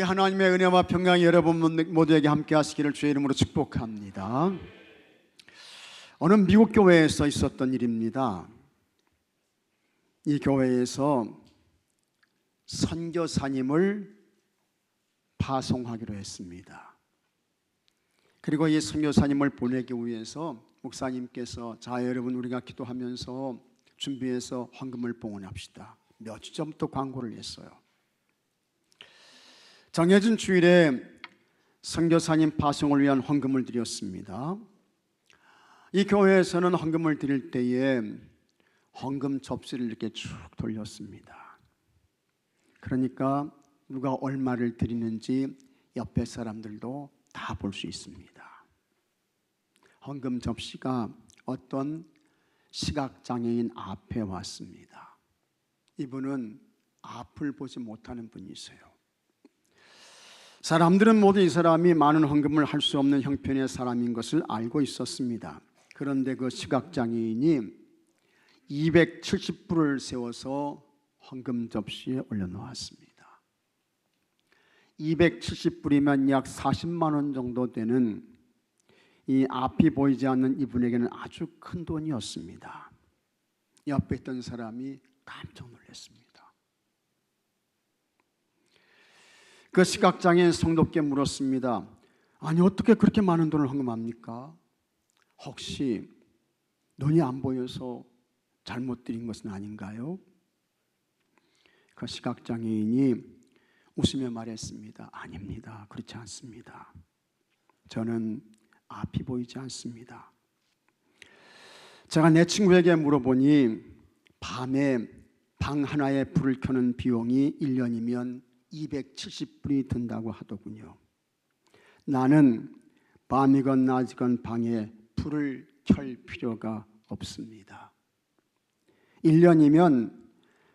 하나님의 은혜와 평강이 여러분 모두에게 함께 하시기를 주의 이름으로 축복합니다. 어느 미국 교회에서 있었던 일입니다. 이 교회에서 선교사님을 파송하기로 했습니다. 그리고 이 선교사님을 보내기 위해서 목사님께서 자 여러분 우리가 기도하면서 준비해서 헌금을 봉헌합시다. 몇 주 전부터 광고를 했어요. 정해진 주일에 선교사님 파송을 위한 헌금을 드렸습니다. 이 교회에서는 헌금을 드릴 때에 헌금 접시를 이렇게 쭉 돌렸습니다. 그러니까 누가 얼마를 드리는지 옆에 사람들도 다 볼 수 있습니다. 헌금 접시가 어떤 시각장애인 앞에 왔습니다. 이분은 앞을 보지 못하는 분이세요. 사람들은 모두 이 사람이 많은 헌금을 할 수 없는 형편의 사람인 것을 알고 있었습니다. 그런데 그 시각장애인이 270불을 세워서 헌금 접시에 올려놓았습니다. 270불이면 약 40만 원 정도 되는 이 앞이 보이지 않는 이분에게는 아주 큰 돈이었습니다. 옆에 있던 사람이 깜짝 놀랐습니다. 그 시각장애인 성도께 물었습니다. 아니 어떻게 그렇게 많은 돈을 헌금합니까? 혹시 눈이 안 보여서 잘못 드린 것은 아닌가요? 그 시각장애인이 웃으며 말했습니다. 아닙니다. 그렇지 않습니다. 저는 앞이 보이지 않습니다. 제가 내 친구에게 물어보니 밤에 방 하나에 불을 켜는 비용이 1년이면 270불이 든다고 하더군요. 나는 밤이건 낮이건 방에 불을 켤 필요가 없습니다. 1년이면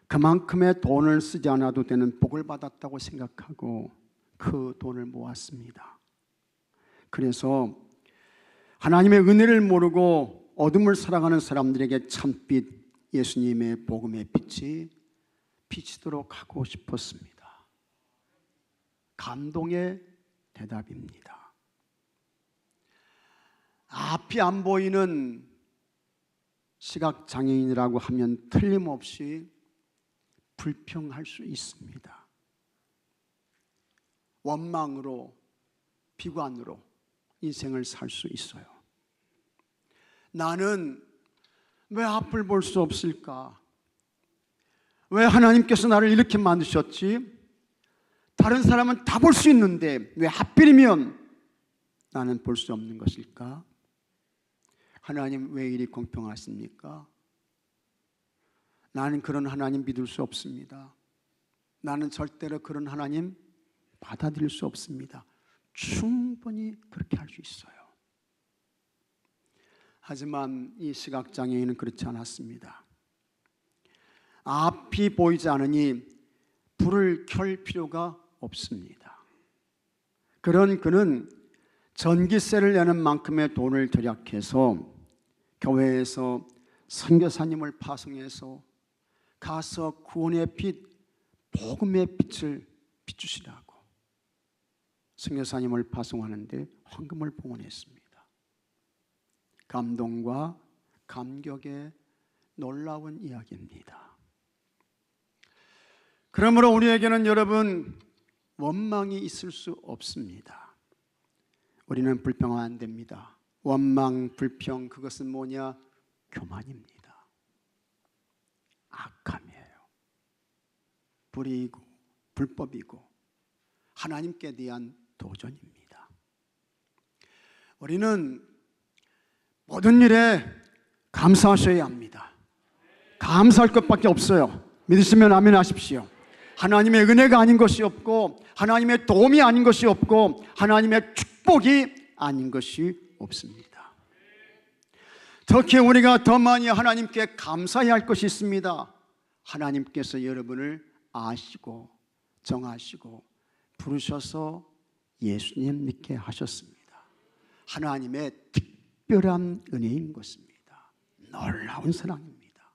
그만큼의 돈을 쓰지 않아도 되는 복을 받았다고 생각하고 그 돈을 모았습니다. 그래서 하나님의 은혜를 모르고 어둠을 살아가는 사람들에게 참빛 예수님의 복음의 빛이 비치도록 하고 싶었습니다. 감동의 대답입니다. 앞이 안 보이는 시각장애인이라고 하면 틀림없이 불평할 수 있습니다. 원망으로, 비관으로 인생을 살 수 있어요. 나는 왜 앞을 볼 수 없을까? 왜 하나님께서 나를 이렇게 만드셨지? 다른 사람은 다 볼 수 있는데 왜 하필이면 나는 볼 수 없는 것일까? 하나님 왜 이리 공평하십니까? 나는 그런 하나님 믿을 수 없습니다. 나는 절대로 그런 하나님 받아들일 수 없습니다. 충분히 그렇게 할 수 있어요. 하지만 이 시각장애인은 그렇지 않았습니다. 앞이 보이지 않으니 불을 켤 필요가 없습니다. 그런 그는 전기세를 내는 만큼의 돈을 절약해서 교회에서 선교사님을 파송해서 가서 구원의 빛, 복음의 빛을 비추시라고 선교사님을 파송하는데 헌금을 봉헌했습니다. 감동과 감격의 놀라운 이야기입니다. 그러므로 우리에게는 여러분 원망이 있을 수 없습니다. 우리는 불평하면 안 됩니다. 원망, 불평 그것은 뭐냐? 교만입니다. 악함이에요. 불의이고 불법이고 하나님께 대한 도전입니다. 우리는 모든 일에 감사하셔야 합니다. 감사할 것밖에 없어요. 믿으시면 아멘 하십시오. 하나님의 은혜가 아닌 것이 없고 하나님의 도움이 아닌 것이 없고 하나님의 축복이 아닌 것이 없습니다. 특히 우리가 더 많이 하나님께 감사해야 할 것이 있습니다. 하나님께서 여러분을 아시고 정하시고 부르셔서 예수님 믿게 하셨습니다. 하나님의 특별한 은혜인 것입니다. 놀라운 사랑입니다.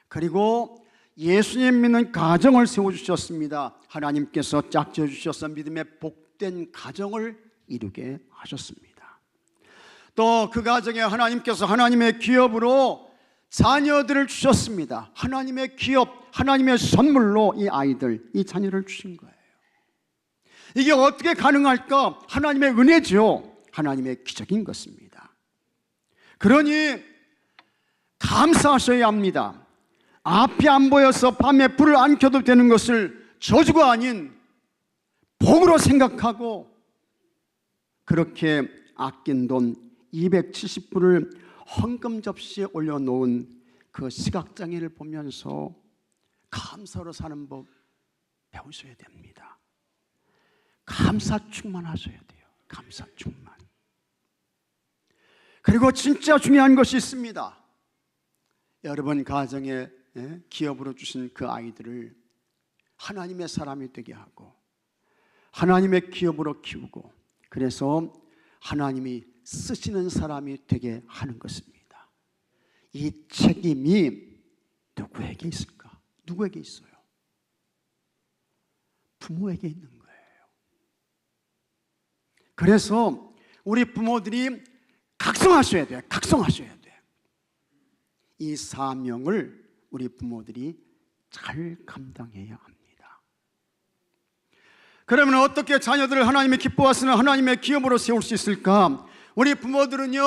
그리고 예수님 믿는 가정을 세워주셨습니다. 하나님께서 짝지어 주셔서 믿음의 복된 가정을 이루게 하셨습니다. 또 그 가정에 하나님께서 하나님의 기업으로 자녀들을 주셨습니다. 하나님의 기업, 하나님의 선물로 이 아이들, 이 자녀를 주신 거예요. 이게 어떻게 가능할까? 하나님의 은혜죠. 하나님의 기적인 것입니다. 그러니 감사하셔야 합니다. 앞이 안 보여서 밤에 불을 안 켜도 되는 것을 저주가 아닌 복으로 생각하고 그렇게 아낀 돈 270불을 헌금 접시에 올려놓은 그 시각장애를 보면서 감사로 사는 법 배우셔야 됩니다. 감사 충만하셔야 돼요. 감사 충만. 그리고 진짜 중요한 것이 있습니다. 여러분 가정에 기업으로 주신 그 아이들을 하나님의 사람이 되게 하고 하나님의 기업으로 키우고 그래서 하나님이 쓰시는 사람이 되게 하는 것입니다. 이 책임이 누구에게 있을까? 누구에게 있어요? 부모에게 있는 거예요. 그래서 우리 부모들이 각성하셔야 돼요. 각성하셔야 돼요. 이 사명을 우리 부모들이 잘 감당해야 합니다. 그러면 어떻게 자녀들을 하나님의 기뻐하시는 하나님의 기업으로 세울 수 있을까? 우리 부모들은요,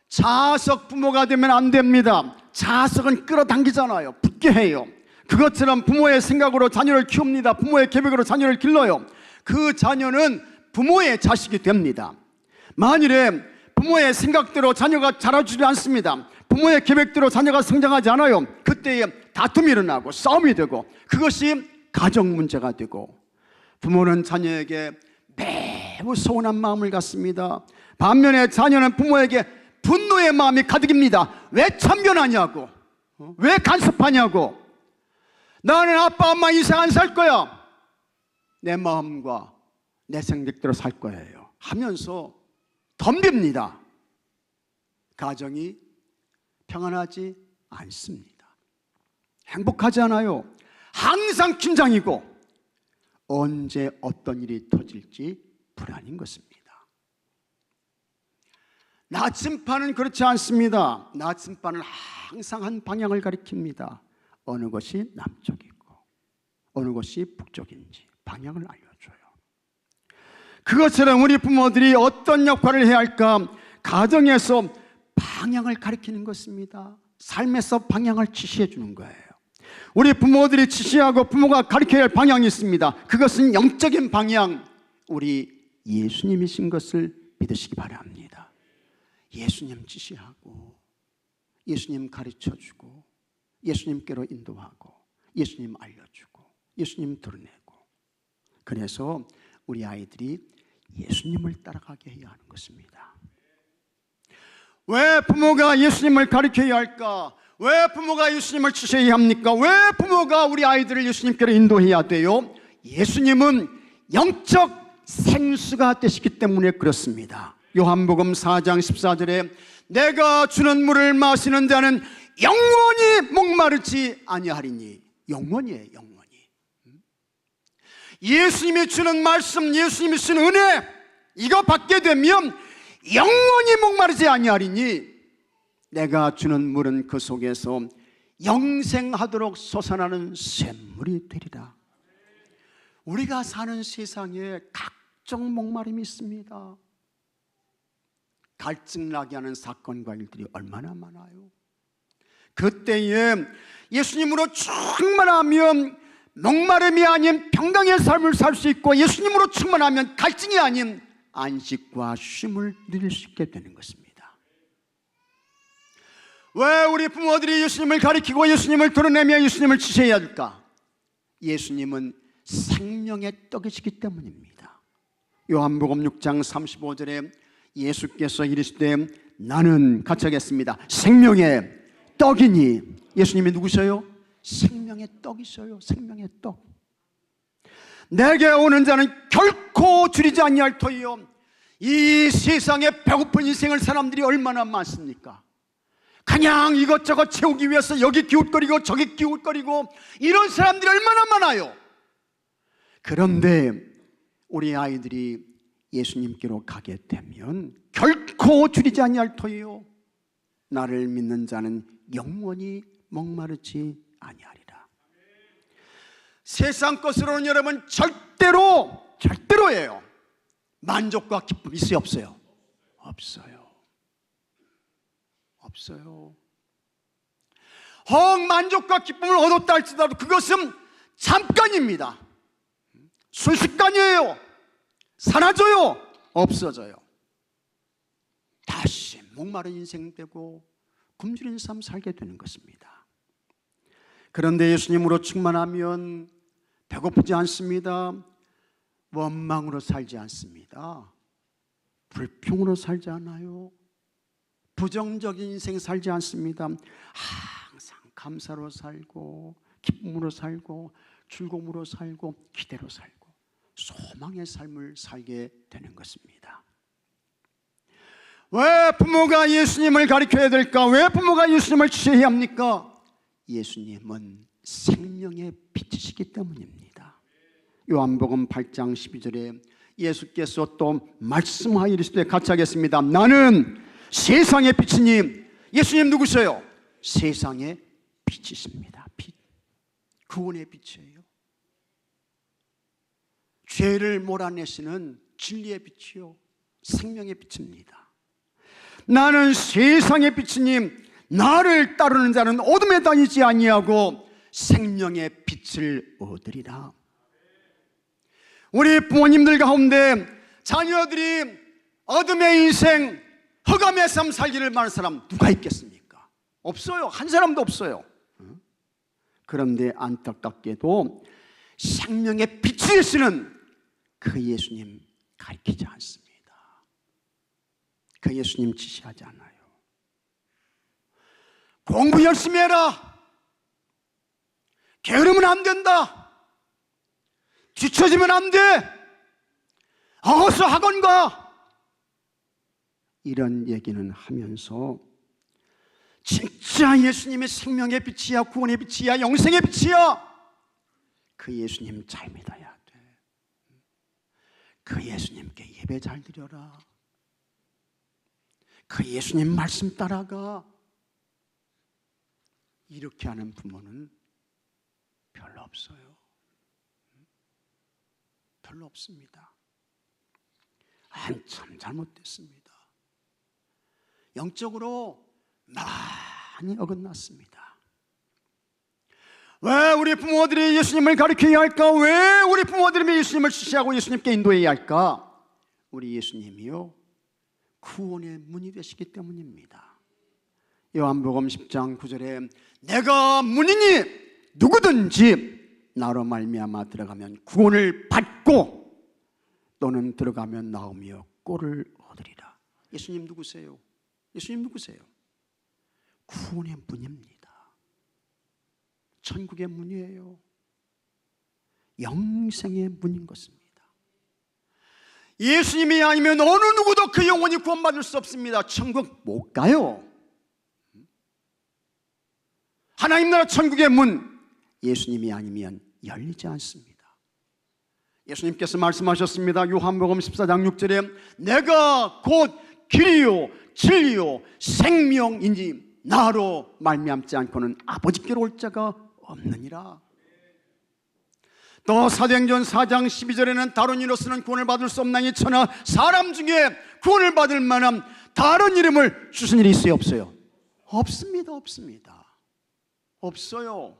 자석 부모가 되면 안 됩니다. 자석은 끌어당기잖아요. 붙게 해요. 그것처럼 부모의 생각으로 자녀를 키웁니다. 부모의 계획으로 자녀를 길러요. 그 자녀는 부모의 자식이 됩니다. 만일에 부모의 생각대로 자녀가 자라주지 않습니다. 부모의 계획대로 자녀가 성장하지 않아요. 그때에 다툼이 일어나고 싸움이 되고 그것이 가정 문제가 되고 부모는 자녀에게 매우 서운한 마음을 갖습니다. 반면에 자녀는 부모에게 분노의 마음이 가득입니다. 왜 참견하냐고, 왜 간섭하냐고, 나는 아빠 엄마 인생 안 살 거야, 내 마음과 내 생각대로 살 거예요 하면서 덤빕니다. 가정이 평안하지 않습니다. 행복하지 않아요. 항상 긴장이고 언제 어떤 일이 터질지 불안인 것입니다. 나침반은 그렇지 않습니다. 나침반은 항상 한 방향을 가리킵니다. 어느 것이 남쪽이고 어느 것이 북쪽인지 방향을 알려줘요. 그것처럼 우리 부모들이 어떤 역할을 해야 할까? 가정에서 방향을 가리키는 것입니다. 삶에서 방향을 지시해 주는 거예요. 우리 부모들이 지시하고 부모가 가리켜야 할 방향이 있습니다. 그것은 영적인 방향, 우리 예수님이신 것을 믿으시기 바랍니다. 예수님 지시하고 예수님 가르쳐주고 예수님께로 인도하고 예수님 알려주고 예수님 드러내고, 그래서 우리 아이들이 예수님을 따라가게 해야 하는 것입니다. 왜 부모가 예수님을 가르쳐야 할까? 왜 부모가 예수님을 지셔야 합니까? 왜 부모가 우리 아이들을 예수님께로 인도해야 돼요? 예수님은 영적 생수가 되시기 때문에 그렇습니다. 요한복음 4장 14절에 내가 주는 물을 마시는 자는 영원히 목마르지 아니하리니, 영원이에요. 영원히. 예수님이 주는 말씀, 예수님이 주는 은혜, 이거 받게 되면 영원히 목마르지 아니하리니 내가 주는 물은 그 속에서 영생하도록 솟아나는 샘물이 되리라. 우리가 사는 세상에 각종 목마름이 있습니다. 갈증나게 하는 사건과 일들이 얼마나 많아요. 그때에 예수님으로 충만하면 목마름이 아닌 평강의 삶을 살 수 있고, 예수님으로 충만하면 갈증이 아닌 안식과 쉼을 누릴 수 있게 되는 것입니다. 왜 우리 부모들이 예수님을 가리키고 예수님을 드러내며 예수님을 지셔야 할까? 예수님은 생명의 떡이시기 때문입니다. 요한복음 6장 35절에 예수께서 이르시되 나는, 같이 하겠습니다, 생명의 떡이니. 예수님이 누구셔요? 생명의 떡이셔요. 생명의 떡. 내게 오는 자는 결코 줄이지 아니할 터이요. 이 세상에 배고픈 인생을 사람들이 얼마나 많습니까? 그냥 이것저것 채우기 위해서 여기 기웃거리고 저기 기웃거리고 이런 사람들이 얼마나 많아요. 그런데 우리 아이들이 예수님께로 가게 되면 결코 줄이지 아니할 터이요 나를 믿는 자는 영원히 목마르지 아니하리라. 세상 것으로는 여러분 절대로예요. 만족과 기쁨이 있어요, 없어요? 없어요. 혹 만족과 기쁨을 얻었다 할지라도 그것은 잠깐입니다. 순식간이에요. 사라져요. 없어져요. 다시 목마른 인생 되고 굶주린 삶 살게 되는 것입니다. 그런데 예수님으로 충만하면 배고프지 않습니다. 원망으로 살지 않습니다. 불평으로 살지 않아요. 부정적인 인생 살지 않습니다. 항상 감사로 살고 기쁨으로 살고 즐거움으로 살고 기대로 살고 소망의 삶을 살게 되는 것입니다. 왜 부모가 예수님을 가르쳐야 될까? 왜 부모가 예수님을 지켜야 합니까? 예수님은 생명의 빛이시기 때문입니다. 요한복음 8장 12절에 예수께서 또 말씀하여 이르시되 같이 하겠습니다. 나는 세상의 빛이니. 예수님 누구세요? 세상의 빛이십니다. 빛, 구원의 빛이에요. 죄를 몰아내시는 진리의 빛이요 생명의 빛입니다. 나는 세상의 빛이니 나를 따르는 자는 어둠에 다니지 아니하고 생명의 빛을 얻으리라. 우리 부모님들 가운데 자녀들이 어둠의 인생, 흑암의 삶 살기를 바라는 사람 누가 있겠습니까? 없어요. 한 사람도 없어요. 그런데 안타깝게도 생명의 빛이 되시는 그 예수님 가르치지 않습니다. 그 예수님 지시하지 않아요. 공부 열심히 해라. 게으르면 안 된다. 뒤처지면 안 돼. 어서 학원 가. 이런 얘기는 하면서 진짜 예수님의 생명의 빛이야, 구원의 빛이야, 영생의 빛이야, 그 예수님 잘 믿어야 돼. 그 예수님께 예배 잘 드려라. 그 예수님 말씀 따라가. 이렇게 하는 부모는 별로 없어요. 별로 없습니다. 한참 잘못됐습니다. 영적으로 많이 어긋났습니다. 왜 우리 부모들이 예수님을 가르쳐야 할까? 왜 우리 부모들이 예수님을 지시하고 예수님께 인도해야 할까? 우리 예수님이요 구원의 문이 되시기 때문입니다. 요한복음 10장 9절에 내가 문이니 누구든지 나로 말미암아 들어가면 구원을 받고 또는 들어가면 나오며 꼴을 얻으리라. 예수님 누구세요? 예수님 누구세요? 구원의 문입니다. 천국의 문이에요. 영생의 문인 것입니다. 예수님이 아니면 어느 누구도 그 영혼이 구원받을 수 없습니다. 천국 못 가요. 하나님 나라 천국의 문, 예수님이 아니면 열리지 않습니다. 예수님께서 말씀하셨습니다. 요한복음 14장 6절에 내가 곧 길이요 진리요 생명이니 나로 말미암지 않고는 아버지께로 올 자가 없느니라. 또 사도행전 4장 12절에는 다른 이로서는 구원을 받을 수 없나니 천하 사람 중에 구원을 받을 만한 다른 이름을 주신 일이 있어요, 없어요? 없습니다. 없어요.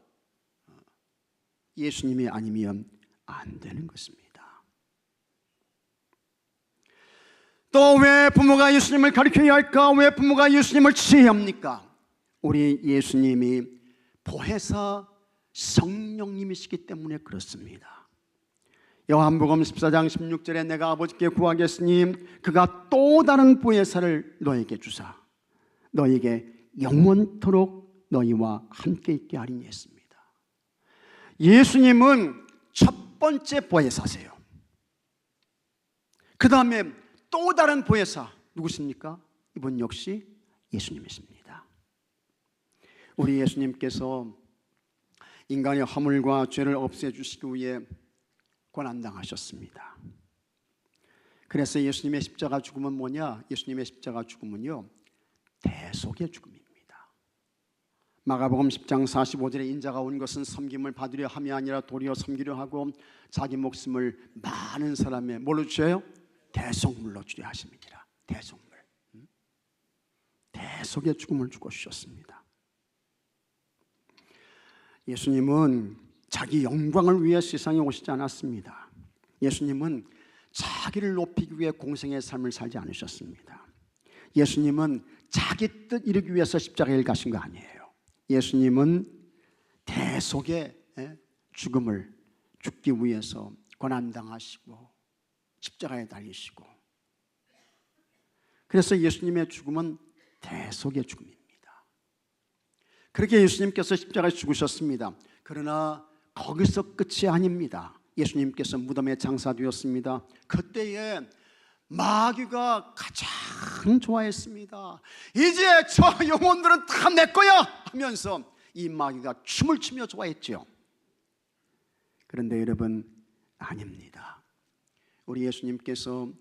예수님이 아니면 안 되는 것입니다. 또 왜 부모가 예수님을 가르쳐야 할까? 왜 부모가 예수님을 지켜야 합니까? 우리 예수님이 보혜사 성령님이시기 때문에 그렇습니다. 요한복음 14장 16절에 내가 아버지께 구하겠으니 그가 또 다른 보혜사를 너에게 주사 너에게 영원토록 너희와 함께 있게 하리니 했습니다. 예수님은 첫 번째 보혜사세요. 그 다음에 또 다른 보혜사 누구십니까? 이분 역시 예수님이십니다. 우리 예수님께서 인간의 허물과 죄를 없애주시기 위해 고난당하셨습니다. 그래서 예수님의 십자가 죽음은 뭐냐? 예수님의 십자가 죽음은요, 대속의 죽음입니다. 마가복음 10장 45절에 인자가 온 것은 섬김을 받으려 함이 아니라 도리어 섬기려 하고 자기 목숨을 많은 사람의 뭘로 주셔요? 대속물로 주려 하십니다. 대속물. 대속의 죽음을 주고 주셨습니다. 예수님은 자기 영광을 위해 세상에 오시지 않았습니다. 예수님은 자기를 높이기 위해 공생의 삶을 살지 않으셨습니다. 예수님은 자기 뜻 이루기 위해서 십자가에 가신 거 아니에요. 예수님은 대속의 죽음을 죽기 위해서 고난당하시고 십자가에 달리시고, 그래서 예수님의 죽음은 대속의 죽음입니다. 그렇게 예수님께서 십자가에 죽으셨습니다. 그러나 거기서 끝이 아닙니다. 예수님께서 무덤에 장사되었습니다. 그때에 마귀가 가장 좋아했습니다. 이제 저 영혼들은 다 내 거야 하면서 이 마귀가 춤을 추며 좋아했죠. 그런데 여러분, 아닙니다. 우리 예수님께서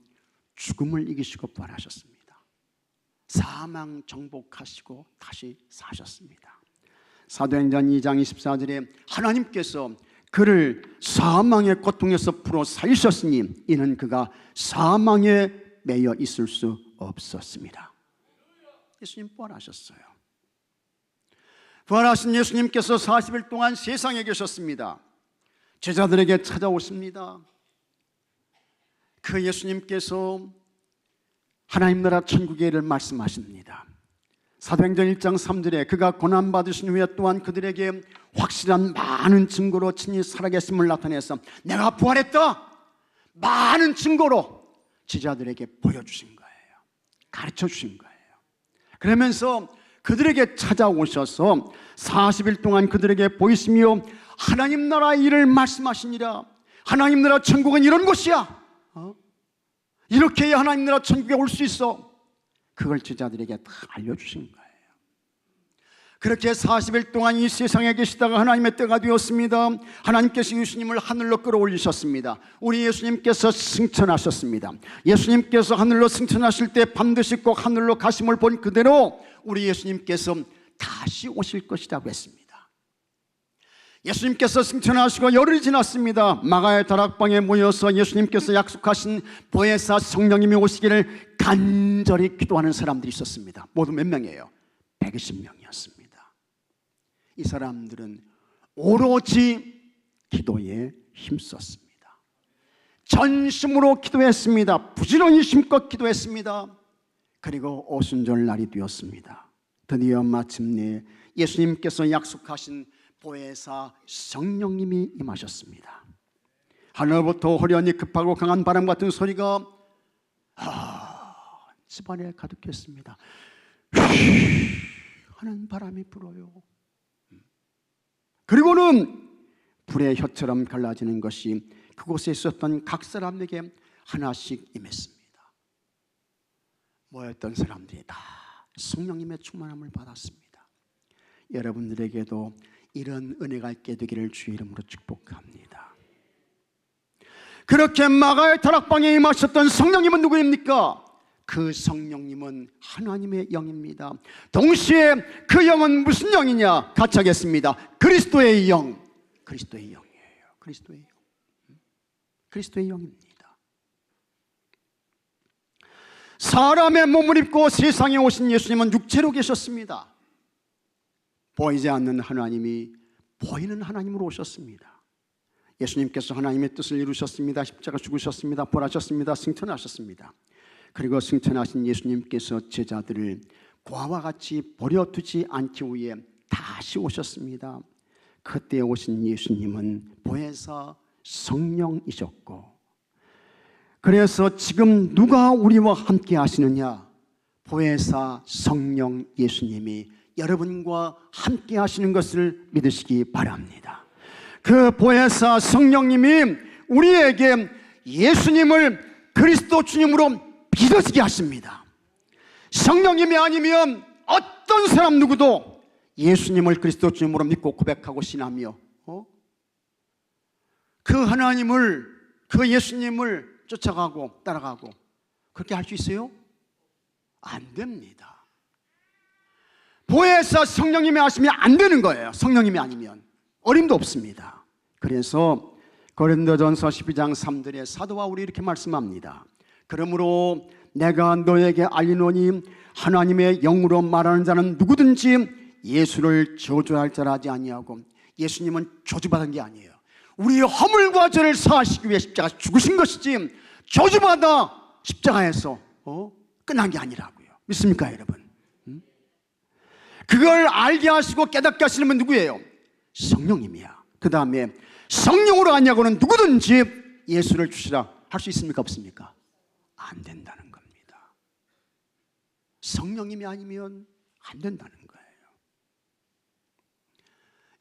죽음을 이기시고 부활하셨습니다. 사망 정복하시고 다시 사셨습니다. 사도행전 2장 24절에 하나님께서 그를 사망의 고통에서 풀어 살리셨으니 이는 그가 사망에 매여 있을 수 없었습니다. 예수님 부활하셨어요. 부활하신 예수님께서 40일 동안 세상에 계셨습니다. 제자들에게 찾아오십니다. 그 예수님께서 하나님 나라 천국의 일을 말씀하십니다. 사도행전 1장 3절에 그가 고난받으신 후에 또한 그들에게 확실한 많은 증거로 친히 살아계심을 나타내서 내가 부활했다, 많은 증거로 제자들에게 보여주신 거예요. 가르쳐 주신 거예요. 그러면서 그들에게 찾아오셔서 40일 동안 그들에게 보이시며 하나님 나라 일을 말씀하시니라. 하나님 나라 천국은 이런 곳이야. 이렇게 해야 하나님 나라 천국에 올 수 있어. 그걸 제자들에게 다 알려주신 거예요. 그렇게 40일 동안 이 세상에 계시다가 하나님의 때가 되었습니다. 하나님께서 예수님을 하늘로 끌어올리셨습니다. 우리 예수님께서 승천하셨습니다. 예수님께서 하늘로 승천하실 때 반드시 꼭 하늘로 가심을 본 그대로 우리 예수님께서 다시 오실 것이라고 했습니다. 예수님께서 승천하시고 열흘이 지났습니다. 마가의 다락방에 모여서 예수님께서 약속하신 보혜사 성령님이 오시기를 간절히 기도하는 사람들이 있었습니다. 모두 몇 명이에요? 120명이었습니다. 이 사람들은 오로지 기도에 힘썼습니다. 전심으로 기도했습니다. 부지런히 힘껏 기도했습니다. 그리고 오순절 날이 되었습니다. 드디어 마침내 예수님께서 약속하신 보혜사 성령님이 임하셨습니다. 하늘부터 호련히 급하고 강한 바람 같은 소리가 집안에 가득했습니다. 하는 바람이 불어요. 그리고는 불의 혀처럼 갈라지는 것이 그곳에 있었던 각 사람에게 하나씩 임했습니다. 모였던 사람들이 다 성령님의 충만함을 받았습니다. 여러분들에게도 이런 은혜가 있게 되기를 주의 이름으로 축복합니다. 그렇게 마가의 다락방에 임하셨던 성령님은 누구입니까? 그 성령님은 하나님의 영입니다. 동시에 그 영은 무슨 영이냐? 같이 하겠습니다. 그리스도의 영. 그리스도의 영이에요. 그리스도의 영. 그리스도의 영입니다. 사람의 몸을 입고 세상에 오신 예수님은 육체로 계셨습니다. 보이지 않는 하나님이 보이는 하나님으로 오셨습니다. 예수님께서 하나님의 뜻을 이루셨습니다. 십자가 죽으셨습니다. 부활하셨습니다. 승천하셨습니다. 그리고 승천하신 예수님께서 제자들을 고아와 같이 버려두지 않기 위해 다시 오셨습니다. 그때 오신 예수님은 보혜사 성령이셨고, 그래서 지금 누가 우리와 함께 하시느냐? 보혜사 성령 예수님이 여러분과 함께 하시는 것을 믿으시기 바랍니다. 그 보혜사 성령님이 우리에게 예수님을 그리스도 주님으로 믿어지게 하십니다. 성령님이 아니면 어떤 사람 누구도 예수님을 그리스도 주님으로 믿고 고백하고 신하며 그 하나님을, 그 예수님을 쫓아가고 따라가고 그렇게 할 수 있어요? 안 됩니다. 보혜사 성령님이 하시면 안 되는 거예요. 성령님이 아니면 어림도 없습니다. 그래서 고린도전서 12장 3절에 사도 바울이 이렇게 말씀합니다. 그러므로 내가 너에게 알리노니 하나님의 영으로 말하는 자는 누구든지 예수를 저주할 자라 하지 아니하고, 예수님은 저주받은 게 아니에요. 우리의 허물과 죄를 사하시기 위해 십자가 죽으신 것이지 저주받아 십자가에서 끝난 게 아니라고요. 믿습니까 여러분? 그걸 알게 하시고 깨닫게 하시는 분 누구예요? 성령님이야. 그 다음에 성령으로 아니하고는 누구든지 예수를 주시라 할 수 있습니까 없습니까? 안 된다는 겁니다. 성령님이 아니면 안 된다는 거예요.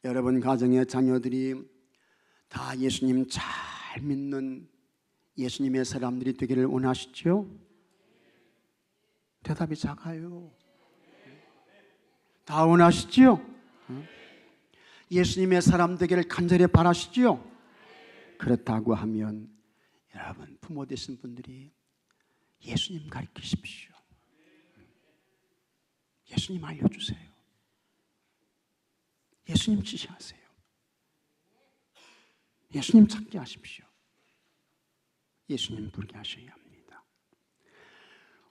여러분 가정의 자녀들이 다 예수님 잘 믿는 예수님의 사람들이 되기를 원하시죠? 대답이 작아요. 다 원하시죠? 예수님의 사람 되기를 간절히 바라시죠? 그렇다고 하면 여러분 부모 되신 분들이 예수님 가르치십시오. 예수님 알려주세요. 예수님 지시하세요. 예수님 찾게 하십시오. 예수님 부르게 하셔야 합니다.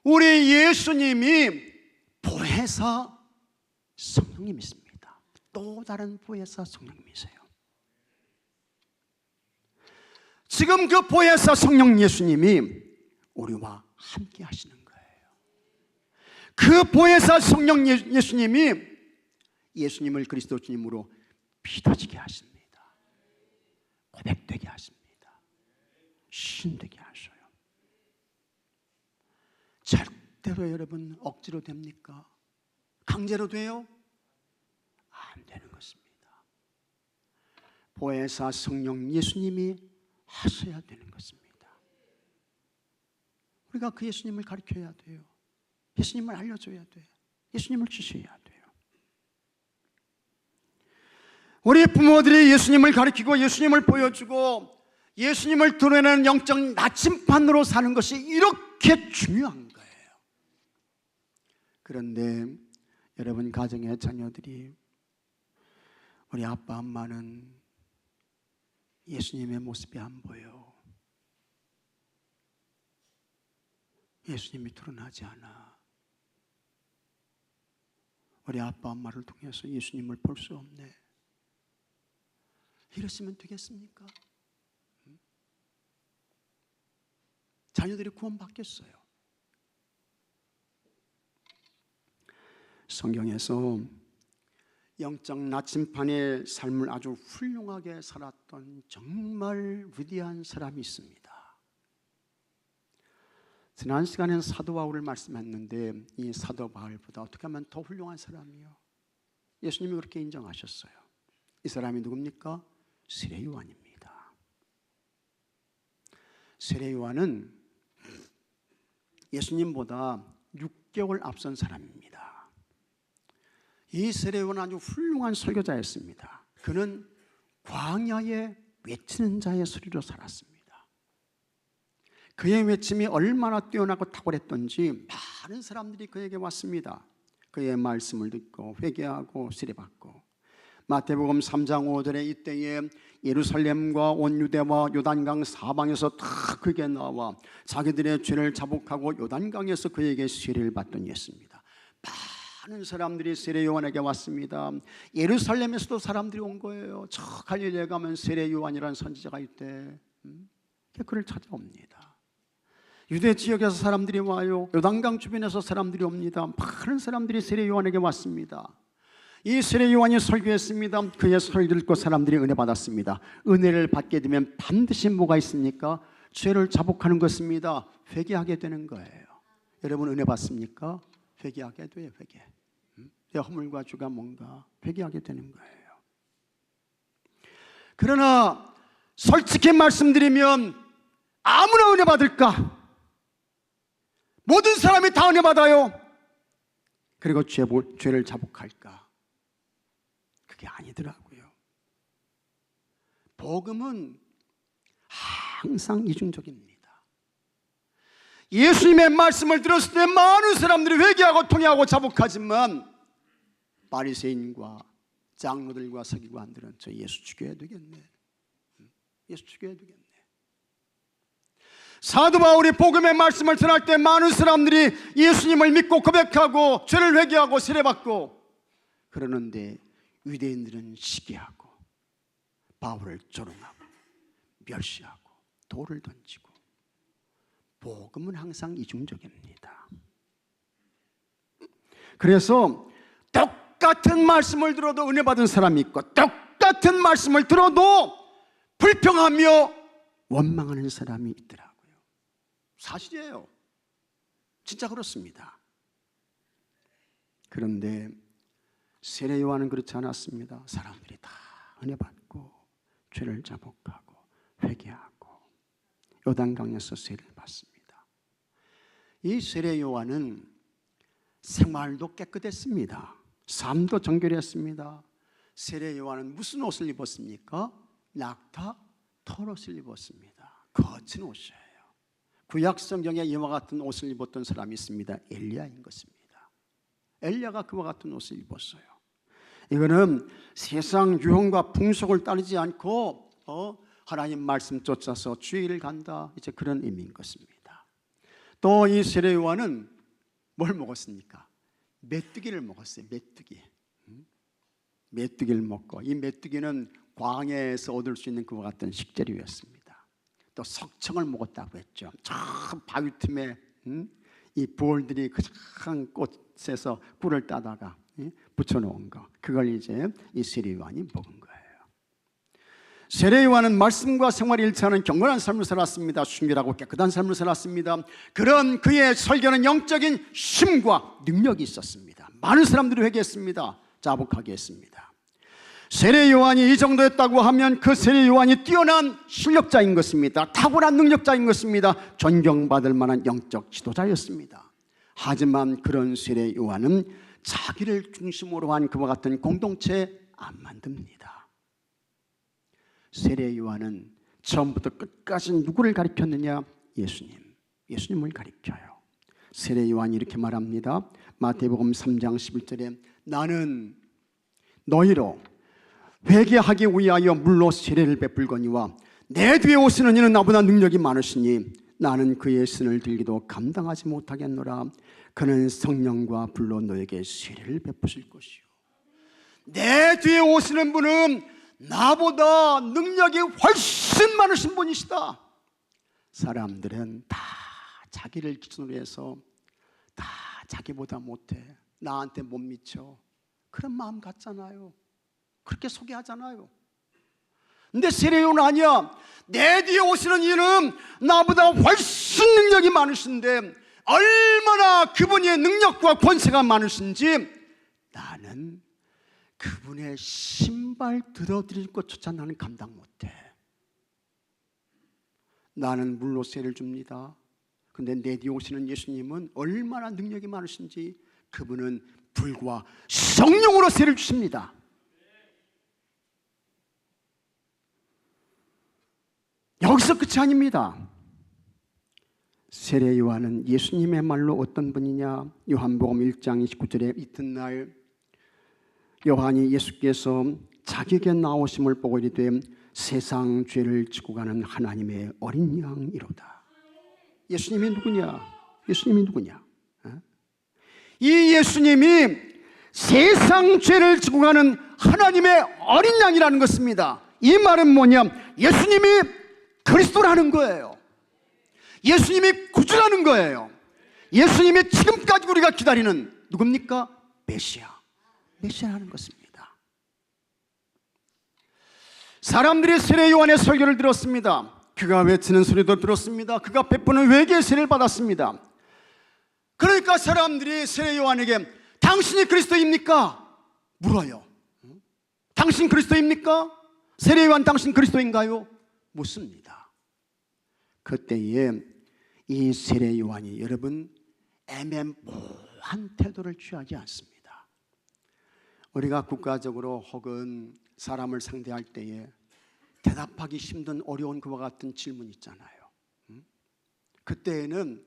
우리 예수님이 보혜사 성령님이십니다. 또 다른 보혜사 성령님이세요. 지금 그 보혜사 성령 예수님이 우리와 함께 하시는 거예요. 그 보혜사 성령 예수님이 예수님을 그리스도 주님으로 믿어지게 하십니다. 고백되게 하십니다. 신되게 하셔요. 절대로 여러분 억지로 됩니까? 강제로 돼요? 안 되는 것입니다. 보혜사 성령 예수님이 하셔야 되는 것입니다. 우리가 그 예수님을 가르쳐야 돼요. 예수님을 알려줘야 돼요. 예수님을 주셔야 돼요. 우리 부모들이 예수님을 가르치고 예수님을 보여주고 예수님을 드러내는 영적 나침반으로 사는 것이 이렇게 중요한 거예요. 그런데 여러분 가정의 자녀들이, 우리 아빠 엄마는 예수님의 모습이 안 보여. 예수님이 드러나지 않아. 우리 아빠 엄마를 통해서 예수님을 볼 수 없네. 이러시면 되겠습니까? 자녀들이 구원받겠어요? 성경에서 영적 나침반의 삶을 아주 훌륭하게 살았던 정말 위대한 사람이 있습니다. 지난 시간에는 사도 바울을 말씀했는데 이 사도 바울보다 어떻게 하면 더 훌륭한 사람이요? 예수님이 그렇게 인정하셨어요. 이 사람이 누굽니까? 세례 요한입니다. 세례 요한은 예수님보다 6개월 앞선 사람입니다. 이 세례 요한은 아주 훌륭한 설교자였습니다. 그는 광야에 외치는 자의 소리로 살았습니다. 그의 외침이 얼마나 뛰어나고 탁월했던지 많은 사람들이 그에게 왔습니다. 그의 말씀을 듣고 회개하고 세례받고, 마태복음 3장 5절에 이때에 예루살렘과 온 유대와 요단강 사방에서 다 그에게 나와 자기들의 죄를 자복하고 요단강에서 그에게 세례를 받던 예수입니다. 많은 사람들이 세례 요한에게 왔습니다. 예루살렘에서도 사람들이 온 거예요. 저 갈릴리에 가면 세례 요한이라는 선지자가 있대. 그를 찾아옵니다. 유대 지역에서 사람들이 와요. 요단강 주변에서 사람들이 옵니다. 많은 사람들이 세례 요한에게 왔습니다. 이 세례 요한이 설교했습니다. 그의 설교를 듣고 사람들이 은혜 받았습니다. 은혜를 받게 되면 반드시 뭐가 있습니까? 죄를 자복하는 것입니다. 회개하게 되는 거예요. 여러분 은혜 받습니까? 회개하게 돼요. 회개. 내 허물과 죄가 뭔가 회개하게 되는 거예요. 그러나 솔직히 말씀드리면 아무나 은혜 받을까? 모든 사람이 다 은혜 받아요. 그리고 죄를 자복할까? 그게 아니더라고요. 복음은 항상 이중적입니다. 예수님의 말씀을 들었을 때 많은 사람들이 회개하고 통회하고 자복하지만 바리새인과 장로들과 서기관들은 저 예수 죽여야 되겠네, 예수 죽여야 되겠네. 사도 바울이 복음의 말씀을 전할 때 많은 사람들이 예수님을 믿고 고백하고 죄를 회개하고 세례받고 그러는데 유대인들은 시기하고 바울을 조롱하고 멸시하고 돌을 던지고. 복음은 항상 이중적입니다. 그래서 똑같은 말씀을 들어도 은혜 받은 사람이 있고 똑같은 말씀을 들어도 불평하며 원망하는 사람이 있더라고요. 사실이에요. 진짜 그렇습니다. 그런데 세례 요한은 그렇지 않았습니다. 사람들이 다 은혜 받고 죄를 자복하고 회개하고 요단강에서 세례를 받습니다. 이 세례 요한은 생활도 깨끗했습니다. 삶도 정결했습니다. 세례 요한은 무슨 옷을 입었습니까? 낙타 털옷을 입었습니다. 거친 옷이에요. 구약 성경에 이와 같은 옷을 입었던 사람이 있습니다. 엘리야인 것입니다. 엘리야가 그와 같은 옷을 입었어요. 이거는 세상 유형과 풍속을 따르지 않고 하나님 말씀 쫓아서 주의를 간다, 이제 그런 의미인 것입니다. 또 이 세례 요한은 뭘 먹었습니까? 메뚜기를 먹었어요. 메뚜기를 먹고, 이 메뚜기는 광야에서 얻을 수 있는 그와 같은 식재료였습니다. 또 석청을 먹었다고 했죠. 저 바위 틈에 이 부올들이 그 큰 꽃에서 꿀을 따다가 붙여놓은 거, 그걸 이제 이 세례 요한이 먹은 거예요. 세례 요한은 말씀과 생활이 일치하는 경건한 삶을 살았습니다. 순결하고 깨끗한 삶을 살았습니다. 그런 그의 설교는 영적인 힘과 능력이 있었습니다. 많은 사람들이 회개했습니다. 자복하게 했습니다. 세례 요한이 이 정도였다고 하면 그 세례 요한이 뛰어난 실력자인 것입니다. 탁월한 능력자인 것입니다. 존경받을 만한 영적 지도자였습니다. 하지만 그런 세례 요한은 자기를 중심으로 한 그와 같은 공동체 안 만듭니다. 세례 요한은 처음부터 끝까지 누구를 가리켰느냐? 예수님을 가리켜요. 세례 요한이 이렇게 말합니다. 마태복음 3장 11절에 나는 너희로 회개하기 위하여 물로 세례를 베풀거니와 내 뒤에 오시는 이는 나보다 능력이 많으시니 나는 그의 신을 들기도 감당하지 못하겠노라. 그는 성령과 불로 너에게 세례를 베푸실 것이요. 내 뒤에 오시는 분은 나보다 능력이 훨씬 많으신 분이시다. 사람들은 다 자기를 기준으로 해서 다 자기보다 못해, 나한테 못 미쳐, 그런 마음 같잖아요. 그렇게 소개하잖아요. 근데 세례 요한은 아니야. 내 뒤에 오시는 이는 나보다 훨씬 능력이 많으신데 얼마나 그분의 능력과 권세가 많으신지 나는 그분의 신발 들어드릴 것조차 나는 감당 못해. 나는 물로 세례를 줍니다. 근데 내 뒤에 오시는 예수님은 얼마나 능력이 많으신지 그분은 불과 성령으로 세례를 주십니다. 여기서 끝이 아닙니다. 세례 요한은 예수님의 말로 어떤 분이냐? 요한복음 1장 29절에 이튿날 요한이 예수께서 자기에게 나오심을 보고 이르되 세상 죄를 지고 가는 하나님의 어린 양이로다. 예수님이 누구냐? 이 예수님이 세상 죄를 지고 가는 하나님의 어린 양이라는 것입니다. 이 말은 뭐냐? 예수님이 그리스도라는 거예요. 예수님이 구주라는 거예요. 예수님이 지금까지 우리가 기다리는 누굽니까? 메시아라는 것입니다. 세례사람들이 세례 요한의 설교를 들었습니다. 그가 외치는 소리도 들었습니다. 그가 베푸는 외계의 세례를 받았습니다. 그러니까 사람들이 세례 요한에게 당신이 그리스도입니까? 물어요. 당신 그리스도입니까? 세례 요한 당신 그리스도인가요? 묻습니다. 그때에 이 세례 요한이 여러분 애매모호한 태도를 취하지 않습니다. 우리가 국가적으로 혹은 사람을 상대할 때에 대답하기 힘든 어려운 그와 같은 질문 있잖아요. 그때에는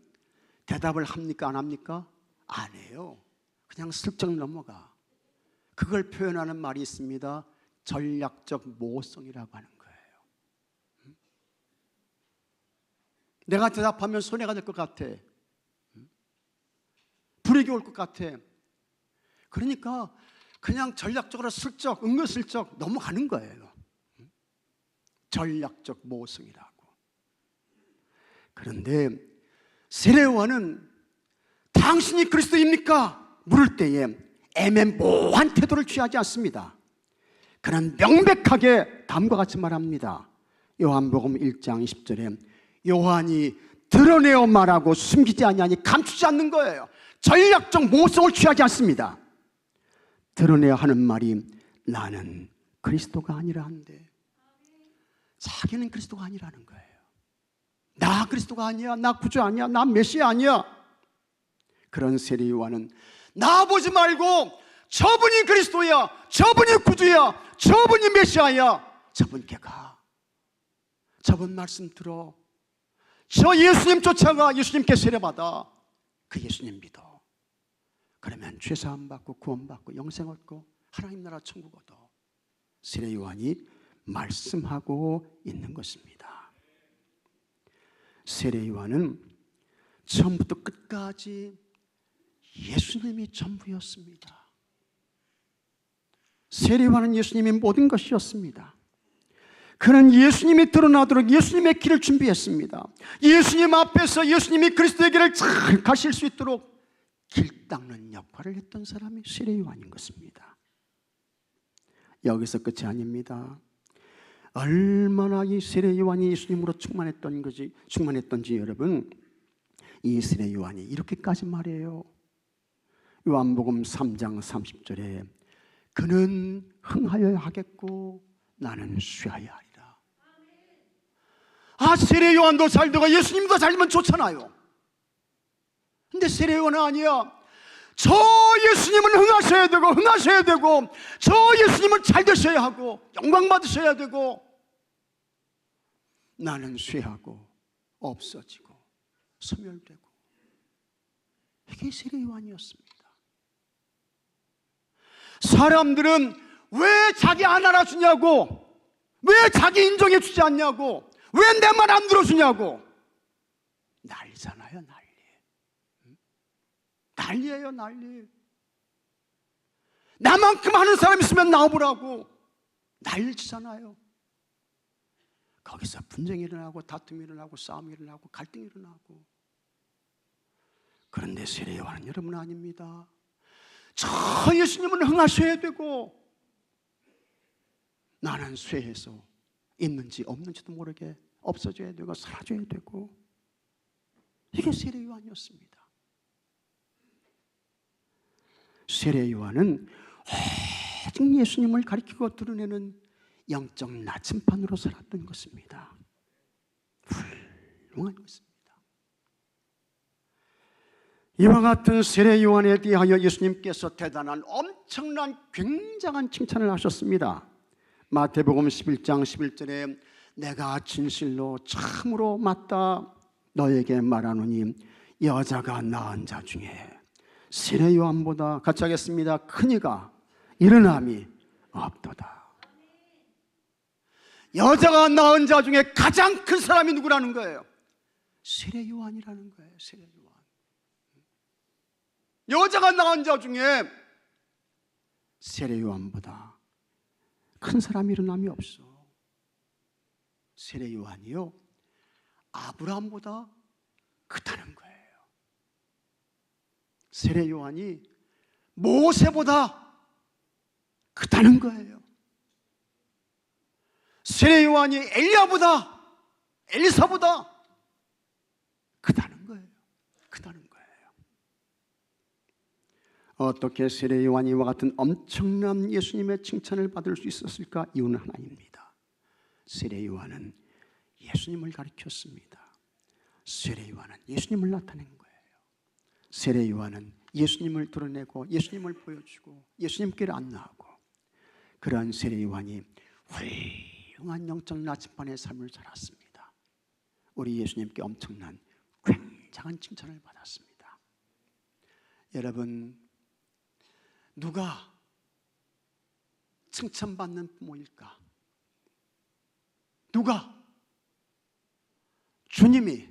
대답을 합니까 안 합니까? 안 해요. 그냥 슬쩍 넘어가. 그걸 표현하는 말이 있습니다. 전략적 모호성이라고 하는 거예요. 내가 대답하면 손해가 될 것 같아. 불이익이 올 것 같아. 그러니까 그냥 전략적으로 슬쩍 은근슬쩍 넘어가는 거예요. 전략적 모호성이라고. 그런데 세례요한은 당신이 그리스도입니까? 물을 때에 애매모호한 태도를 취하지 않습니다. 그는 명백하게 다음과 같이 말합니다. 요한복음 1장 10절에 요한이 드러내어 말하고 숨기지 아니하니 감추지 않는 거예요. 전략적 모호성을 취하지 않습니다. 드러내야 하는 말이 나는 그리스도가 아니라 한데 자기는 그리스도가 아니라는 거예요. 나 그리스도가 아니야. 나 구주 아니야. 나 메시아 아니야. 그런 세례 요한은 나 보지 말고 저분이 그리스도야, 저분이 구주야, 저분이 메시아야, 저분께 가. 저분 말씀 들어. 저 예수님 쫓아가. 예수님께 세례받아. 그 예수님 믿어. 그러면 죄사함 받고 구원받고 영생 얻고 하나님 나라 천국 얻어. 세례 요한이 말씀하고 있는 것입니다. 세례 요한은 처음부터 끝까지 예수님이 전부였습니다. 세례 요한은 예수님이 모든 것이었습니다. 그는 예수님이 드러나도록 예수님의 길을 준비했습니다. 예수님 앞에서 예수님이 그리스도의 길을 잘 가실 수 있도록 길 닦는 역할을 했던 사람이 세례 요한인 것입니다. 여기서 끝이 아닙니다. 얼마나 이 세례 요한이 예수님으로 충만했던지 여러분, 이 세례 요한이 이렇게까지 말해요. 요한복음 3장 30절에 그는 흥하여야 하겠고 나는 쉬어야 하리라. 아, 세례 요한도 잘 되고 예수님도 잘 되면 좋잖아요. 근데 세례 요한은 아니야. 저 예수님은 흥하셔야 되고 저 예수님은 잘 되셔야 하고 영광 받으셔야 되고 나는 쇠하고 없어지고 소멸되고. 이게 세례 요한이었습니다. 사람들은 왜 자기 안 알아주냐고, 왜 자기 인정해 주지 않냐고, 왜 내 말 안 들어주냐고 난리잖아요. 난리예요. 난리. 나만큼 하는 사람 있으면 나와보라고 난리치잖아요. 거기서 분쟁이 일어나고 다툼이 일어나고 싸움이 일어나고 갈등이 일어나고. 그런데 세례 요한은 여러분 아닙니다. 저 예수님은 흥하셔야 되고 나는 쇠해서 있는지 없는지도 모르게 없어져야 되고 사라져야 되고. 이게 세례 요한이었습니다. 세례 요한은 오직 예수님을 가리키고 드러내는 영적 나침반으로 살았던 것입니다. 훌륭한 것입니다. 이와 같은 세례 요한에 대하여 예수님께서 대단한 엄청난 굉장한 칭찬을 하셨습니다. 마태복음 11장 11절에 내가 진실로 참으로 맞다 너에게 말하노니 여자가 낳은 자 중에 세례 요한보다 같이 하겠습니다. 큰 이가 일어남이 없도다. 여자가 낳은 자 중에 가장 큰 사람이 누구라는 거예요? 세례 요한이라는 거예요. 세례 요한. 여자가 낳은 자 중에 세례 요한보다 큰 사람이 일어남이 없어. 세례 요한이요 아브라함보다 크다는 거예요. 세례 요한이 모세보다 크다는 거예요. 세례 요한이 엘리사보다 크다는 거예요. 크다는 거예요. 어떻게 세례 요한이 이와 같은 엄청난 예수님의 칭찬을 받을 수 있었을까? 이유는 하나입니다. 세례 요한은 예수님을 가리켰습니다. 세례 요한은 예수님을 나타낸 거예요. 세례 요한은 예수님을 드러내고 예수님을 보여주고 예수님께를 안내하고 그러한 세례 요한이 훌륭한 영적 나침반의 삶을 살았습니다. 우리 예수님께 엄청난 굉장한 칭찬을 받았습니다. 여러분, 누가 칭찬받는 부모일까? 누가 주님이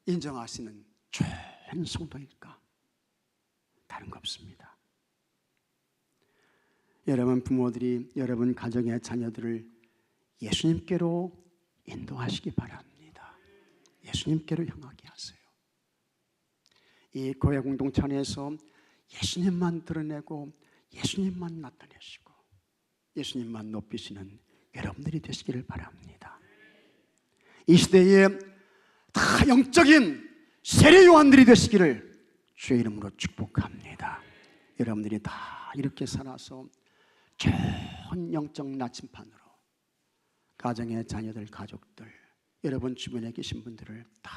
인정하시는 좋은 성도일까? 다른 거 없습니다. 여러분 부모들이 여러분 가정의 자녀들을 예수님께로 인도하시기 바랍니다. 예수님께로 향하게 하세요. 이 교회 공동체 안에서 예수님만 드러내고 예수님만 나타내시고 예수님만 높이시는 여러분들이 되시기를 바랍니다. 이 시대에 다 영적인 세례 요한들이 되시기를 주의 이름으로 축복합니다. 여러분들이 다 이렇게 살아서 좋은 영적 나침판으로 가정의 자녀들, 가족들, 여러분 주변에 계신 분들을 다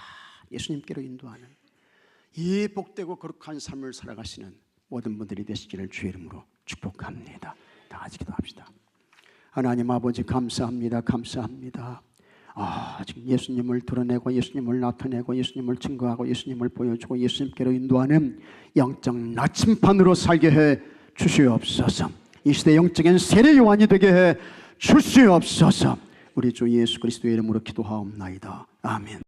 예수님께로 인도하는 이 복되고 거룩한 삶을 살아가시는 모든 분들이 되시기를 주의 이름으로 축복합니다. 다 같이 기도합시다. 하나님 아버지 감사합니다. 감사합니다. 지금 예수님을 드러내고 예수님을 나타내고 예수님을 증거하고 예수님을 보여주고 예수님께로 인도하는 영적 나침판으로 살게 해 주시옵소서. 이 시대 영적인 세례 요한이 되게 해 주시옵소서. 우리 주 예수 그리스도의 이름으로 기도하옵나이다. 아멘.